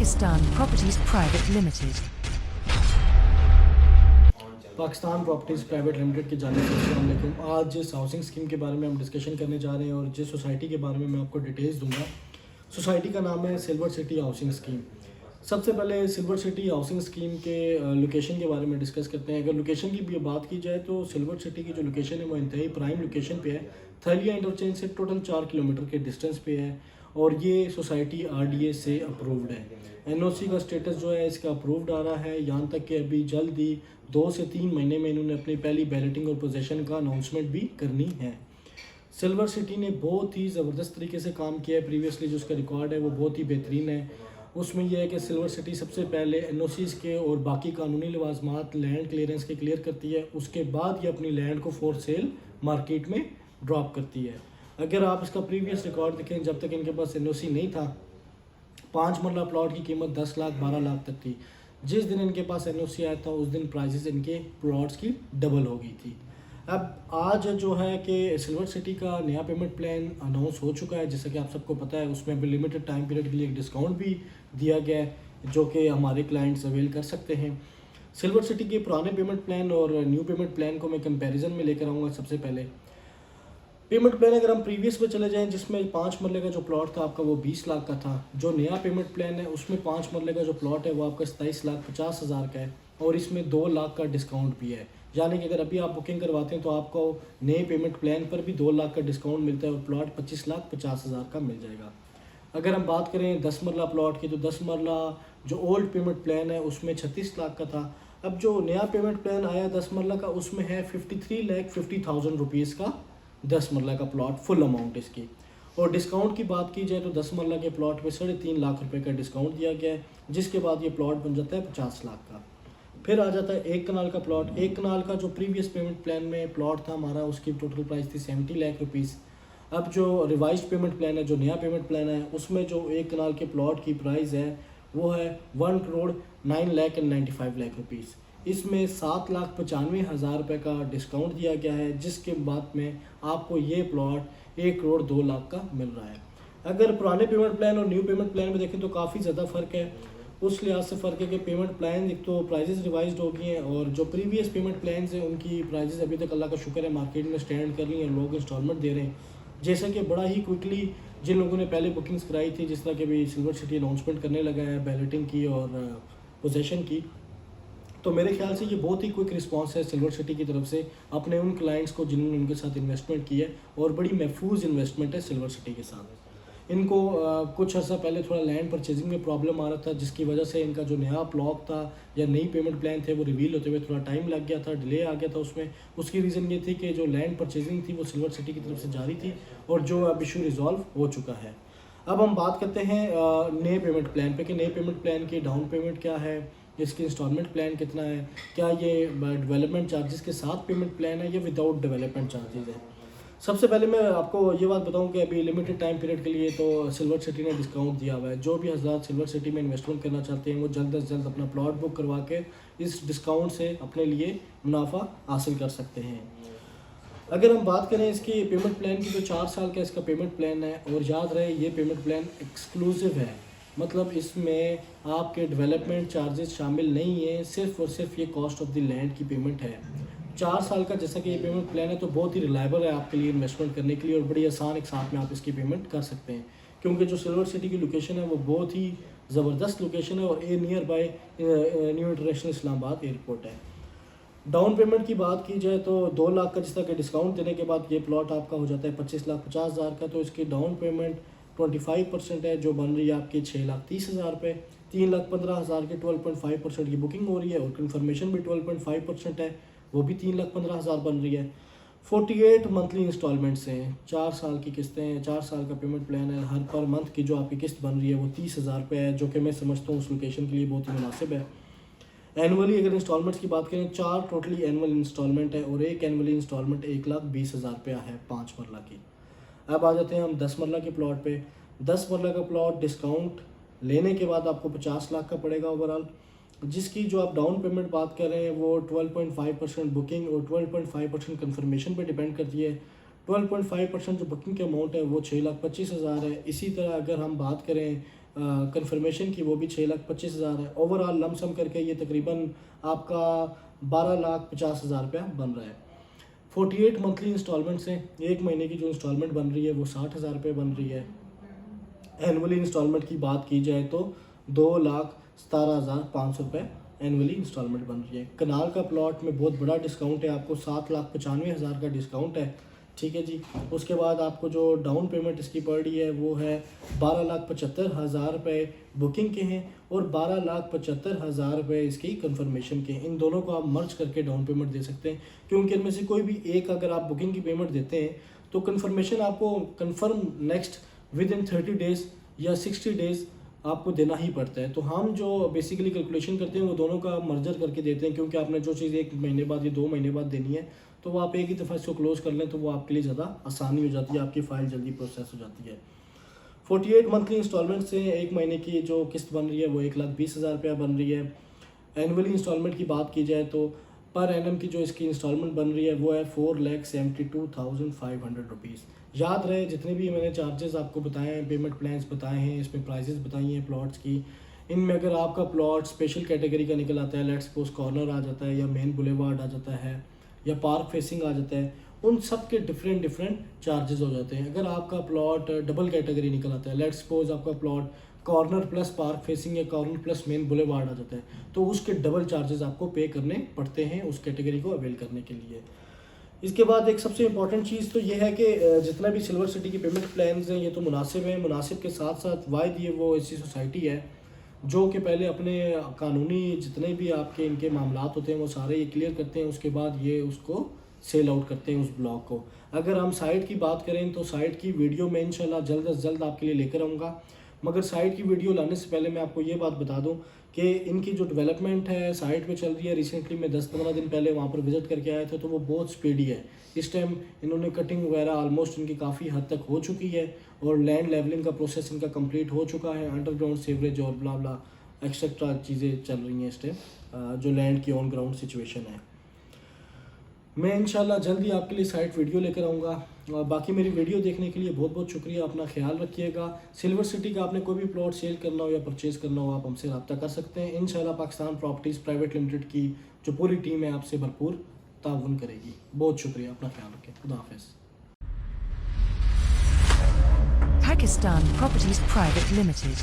Pakistan Properties Private Limited. Pakistan properties private limited की जानिब से अस्सलाम वालेकुम। आज जिस हाउसिंग स्कीम के बारे में हम डिस्कशन करने जा रहे हैं और जिस सोसाइटी के बारे में मैं आपको डिटेल्स दूंगा, सोसाइटी का नाम है सिल्वर सिटी हाउसिंग स्कीम। सबसे पहले सिल्वर सिटी हाउसिंग स्कीम के लोकेशन के बारे में डिस्कस करते हैं। अगर लोकेशन की भी बात की जाए तो सिल्वर सिटी की जो लोकेशन है वो इंतहाई प्राइम लोकेशन पे है। थलिया इंटरचेंज से टोटल 4 किलोमीटर के डिस्टेंस पे है और ये सोसाइटी RDA से अप्रूव्ड है। NOC का स्टेटस जो है इसका अप्रूव्ड आ रहा है। यहाँ तक कि अभी जल्द ही 2 से 3 महीने में इन्होंने अपनी पहली बैलेटिंग और पोजीशन का अनाउंसमेंट भी करनी है। सिल्वर सिटी ने बहुत ही ज़बरदस्त तरीके से काम किया है। प्रीवियसली जो उसका रिकॉर्ड है वो बहुत ही बेहतरीन है। उसमें यह है कि सिल्वर सिटी सबसे पहले NOCs के और बाकी कानूनी लवाजमात लैंड क्लियरेंस के क्लियर करती है, उसके बाद ये अपनी लैंड को फॉर सेल मार्केट में ड्रॉप करती है। अगर आप इसका प्रीवियस रिकॉर्ड देखें, जब तक इनके पास NOC नहीं था 5 मरला प्लॉट की कीमत 10 लाख 12 लाख तक थी। जिस दिन इनके पास NOC आया था उस दिन प्राइसेस इनके प्लॉट्स की डबल हो गई थी। अब आज जो है कि सिल्वर सिटी का नया पेमेंट प्लान अनाउंस हो चुका है, जैसा कि आप सबको पता है। उसमें भी लिमिटेड टाइम पीरियड के लिए एक डिस्काउंट भी दिया गया है जो कि हमारे क्लाइंट्स अवेल कर सकते हैं। सिल्वर सिटी के पुराने पेमेंट प्लान और न्यू पेमेंट प्लान को मैं कंपैरिजन में लेकर आऊँगा। सबसे पहले पेमेंट प्लान अगर हम प्रीवियस पे चले जाएं, जिसमें 5 मरले का जो प्लॉट था आपका वो 20 लाख का था। जो नया पेमेंट प्लान है उसमें 5 मरले का जो प्लॉट है वो आपका 27,50,000 का है और इसमें 2 लाख का डिस्काउंट भी है। यानी कि अगर अभी आप बुकिंग करवाते हैं तो आपको नए पेमेंट प्लान पर भी 2 लाख का डिस्काउंट मिलता है और प्लॉट 25,50,000 का मिल जाएगा। अगर हम बात करें 10 मरला प्लॉट की तो 10 मरला जो ओल्ड पेमेंट प्लान है उसमें 36 लाख का था। अब जो नया पेमेंट प्लान आया 10 मरला का उसमें है 53,50,000 रुपीज़ का 10 मरला का प्लॉट फुल अमाउंट इसकी। और डिस्काउंट की बात की जाए तो 10 मरला के प्लॉट में 3.5 लाख रुपए का डिस्काउंट दिया गया है, जिसके बाद ये प्लॉट बन जाता है 50 लाख का। फिर आ जाता है 1 कनाल का प्लॉट। 1 कनाल का जो प्रीवियस पेमेंट प्लान में प्लॉट था हमारा उसकी टोटल प्राइस थी 70 लाख रुपीज़। अब जो रिवाइज्ड पेमेंट प्लान है, जो नया पेमेंट प्लान है, उसमें जो 1 कनाल के प्लॉट की प्राइस है वो है 1,09,95,00,000 रुपीज़। इसमें 7,95,000 रुपये का डिस्काउंट दिया गया है, जिसके बाद में आपको ये प्लॉट 1,02,00,000 का मिल रहा है। अगर पुराने पेमेंट प्लान और न्यू पेमेंट प्लान में देखें तो काफ़ी ज़्यादा फ़र्क है। उस लिहाज से फ़र्क है कि पेमेंट प्लान एक तो प्राइजेस रिवाइज्ड हो गई हैं और जो प्रीवियस पेमेंट प्लान हैं उनकी प्राइजेस अभी तक अल्लाह का शुक्र है मार्केट में स्टैंड कर ली हैं, लोग इंस्टॉलमेंट दे रहे हैं। जैसे कि बड़ा ही क्विकली जिन लोगों ने पहले बुकिंग्स कराई थी, जिस तरह के भी सिल्वर सिटी अनाउंसमेंट करने लगा है बैलेटिंग की और पोजेशन की, तो मेरे ख्याल से ये बहुत ही क्विक रिस्पांस है सिल्वर सिटी की तरफ से अपने उन क्लाइंट्स को जिन्होंने उनके साथ इन्वेस्टमेंट की है। और बड़ी महफूज इन्वेस्टमेंट है सिल्वर सिटी के साथ। इनको कुछ अर्सा पहले थोड़ा लैंड परचेजिंग में प्रॉब्लम आ रहा था, जिसकी वजह से इनका जो नया ब्लॉक था या नई पेमेंट प्लान थे वो रिवील होते हुए थोड़ा टाइम लग गया था, डिले आ गया था उसमें। उसकी रीज़न ये थी कि जो लैंड परचेजिंग थी वो सिल्वर सिटी की तरफ से जारी थी और जो अब इशू रिजॉल्व हो चुका है। अब हम बात करते हैं नए पेमेंट प्लान पे कि नए पेमेंट प्लान की डाउन पेमेंट क्या है, इसकी इंस्टॉलमेंट प्लान कितना है, क्या ये डेवलपमेंट चार्जेस के साथ पेमेंट प्लान है या विदाउट डेवलपमेंट चार्जेस है। सबसे पहले मैं आपको ये बात बताऊं कि अभी लिमिटेड टाइम पीरियड के लिए तो सिल्वर सिटी ने डिस्काउंट दिया हुआ है। जो भी हज़रात सिल्वर सिटी में इन्वेस्टमेंट करना चाहते हैं वो जल्द से जल्द अपना प्लॉट बुक करवा के इस डिस्काउंट से अपने लिए मुनाफा हासिल कर सकते हैं। अगर हम बात करें इसकी पेमेंट प्लान की तो 4 साल का इसका पेमेंट प्लान है और याद रहे ये पेमेंट प्लान एक्सक्लूसिव है, मतलब इसमें आपके डेवलपमेंट चार्जेस शामिल नहीं है, सिर्फ और सिर्फ ये कॉस्ट ऑफ द लैंड की पेमेंट है। 4 साल का जैसा कि ये पेमेंट प्लान है तो बहुत ही रिलायबल है आपके लिए इन्वेस्टमेंट करने के लिए और बड़ी आसान एक साथ में आप इसकी पेमेंट कर सकते हैं, क्योंकि जो सिल्वर सिटी की लोकेशन है वो बहुत ही ज़बरदस्त लोकेशन है और ये near by new international Islamabad airport है। डाउन पेमेंट की बात की जाए तो 2 लाख का जिस तरह के डिस्काउंट देने के बाद ये प्लॉट आपका हो जाता है 25,50,000 का। तो इसकी डाउन पेमेंट 25% है जो बन रही है आपकी 6,30,000 रुपये। 3,15,000 की 12.5% की बुकिंग हो रही है और कन्फर्मेशन भी 12.5% है, वो भी 3,15,000 बन रही है। 48 मंथली इंस्टॉलमेंट्स हैं, 4 साल की किस्तें हैं, 4 साल का पेमेंट प्लान है। हर पर मंथ की जो आपकी किस्त बन रही है वो 30,000 रुपये है, जो कि मैं समझता हूँ उस लोकेशन के लिए बहुत ही मुनासिब है। एनुअली अगर इंस्टॉलमेंट्स की बात करें 4 टोटली एनुअल इंस्टॉलमेंट है और एक एनुअली इंस्टॉलमेंट 1,20,000 रुपया है 5 मरला की। अब आ जाते हैं हम 10 मरला के प्लॉट पे। 10 मरला का प्लॉट डिस्काउंट लेने के बाद आपको 50 लाख का पड़ेगा ओवरऑल, जिसकी जो आप डाउन पेमेंट बात कर रहे हैं वो 12.5% बुकिंग और 12.5% कन्फर्मेशन पे डिपेंड करती है। 12.5% जो बुकिंग के अमाउंट है वो 6,25,000 है। इसी तरह अगर हम बात करें कंफर्मेशन की, वो भी 6,25,000 है। ओवरऑल लमसम करके ये तकरीबन आपका 12,50,000 रुपया बन रहा है। 48 मंथली इंस्टॉलमेंट से एक महीने की जो इंस्टॉलमेंट बन रही है वो 60,000 रुपये बन रही है। एनुअली इंस्टॉलमेंट की बात की जाए तो 2,17,500 रुपये एनुअली इंस्टॉलमेंट बन रही है। कनाल का प्लॉट में बहुत बड़ा डिस्काउंट है, आपको 7,95,000 का डिस्काउंट है, ठीक है जी। उसके बाद आपको जो डाउन पेमेंट इसकी पड़ रही है वो है 12,75,000 रुपये बुकिंग के हैं और 12,75,000 रुपये इसकी कंफर्मेशन के हैं। इन दोनों को आप मर्ज करके डाउन पेमेंट दे सकते हैं, क्योंकि इनमें से कोई भी एक अगर आप बुकिंग की पेमेंट देते हैं तो कंफर्मेशन आपको confirm next with in 30 days या 60 डेज़ आपको देना ही पड़ता है। तो हम जो बेसिकली कैलकुलेशन करते हैं वो दोनों का मर्जर करके देते हैं, क्योंकि आपने जो चीज़ 1 महीने बाद या 2 महीने बाद देनी है तो वो आप एक ही दफ़ा इसको क्लोज़ कर लें तो वो आपके लिए ज़्यादा आसानी हो जाती है, आपकी फ़ाइल जल्दी प्रोसेस हो जाती है। 48 मंथली इंस्टॉलमेंट से एक महीने की जो किस्त बन रही है वो 1,20,000 रुपया बन रही है। एनुअली इंस्टॉलमेंट की बात की जाए तो पर एनम की जो इसकी इंस्टॉलमेंट बन रही है वो है 4,72,500 रुपीज़। याद रहे जितने भी मैंने चार्जेस आपको बताए हैं, पेमेंट प्लान्स बताए हैं, इसमें प्राइसेस बताई हैं प्लॉट्स की, इनमें अगर आपका प्लॉट स्पेशल कैटेगरी का निकल आता है, लेट्स सपोज कॉर्नर आ जाता है या मेन बुलेवार्ड आ जाता है या पार्क फेसिंग आ जाता है, उन सब के डिफरेंट चार्जेस हो जाते हैं। अगर आपका प्लॉट डबल कैटेगरी निकल आता है, लेट्स सपोज आपका plot corner plus park facing या कॉर्नर प्लस मेन बुलेवार्ड आ जाता है, तो उसके डबल चार्जेस आपको पे करने पड़ते हैं उस कैटेगरी को अवेल करने के लिए। इसके बाद एक सबसे इम्पॉर्टेंट चीज़ तो ये है कि जितना भी सिल्वर सिटी की पेमेंट प्लान्स हैं ये तो मुनासिब हैं, मुनासिब के साथ साथ वाइद ये वो ऐसी सोसाइटी है जो कि पहले अपने कानूनी जितने भी आपके इनके मामलात होते हैं वो सारे ये क्लियर करते हैं, उसके बाद ये उसको सेल आउट करते हैं उस ब्लॉक को। अगर हम साइट की बात करें तो साइट की वीडियो मैं इंशाल्लाह जल्द अज जल्द आपके लिए लेकर आऊँगा, मगर साइट की वीडियो लाने से पहले मैं आपको ये बात बता दूं कि इनकी जो डेवलपमेंट है साइट पे चल रही है। रिसेंटली मैं 10-15 दिन पहले वहाँ पर विज़िट करके आया था तो वो बहुत स्पीडी है। इस टाइम इन्होंने कटिंग वगैरह ऑलमोस्ट इनकी काफ़ी हद तक हो चुकी है और लैंड लेवलिंग का प्रोसेस इनका कंप्लीट हो चुका है। अंडरग्राउंड सीवरेज और ब्ला ब्ला एक्सेट्रा चीज़ें चल रही हैं इस टाइम, जो लैंड की ऑन ग्राउंड सिचुएशन है। मैं इंशाल्लाह जल्दी आपके लिए साइट वीडियो लेकर आऊँगा। और बाकी मेरी वीडियो देखने के लिए बहुत बहुत शुक्रिया, अपना ख्याल रखिएगा। सिल्वर सिटी का आपने कोई भी प्लॉट सेल करना हो या परचेज़ करना हो आप हमसे रब्ता कर सकते हैं। इंशाल्लाह पाकिस्तान प्रॉपर्टीज़ प्राइवेट लिमिटेड की जो पूरी टीम है आपसे भरपूर ताउन करेगी। बहुत शुक्रिया, अपना ख्याल रखें। खुदा हाफिज़। Pakistan Properties Private Limited.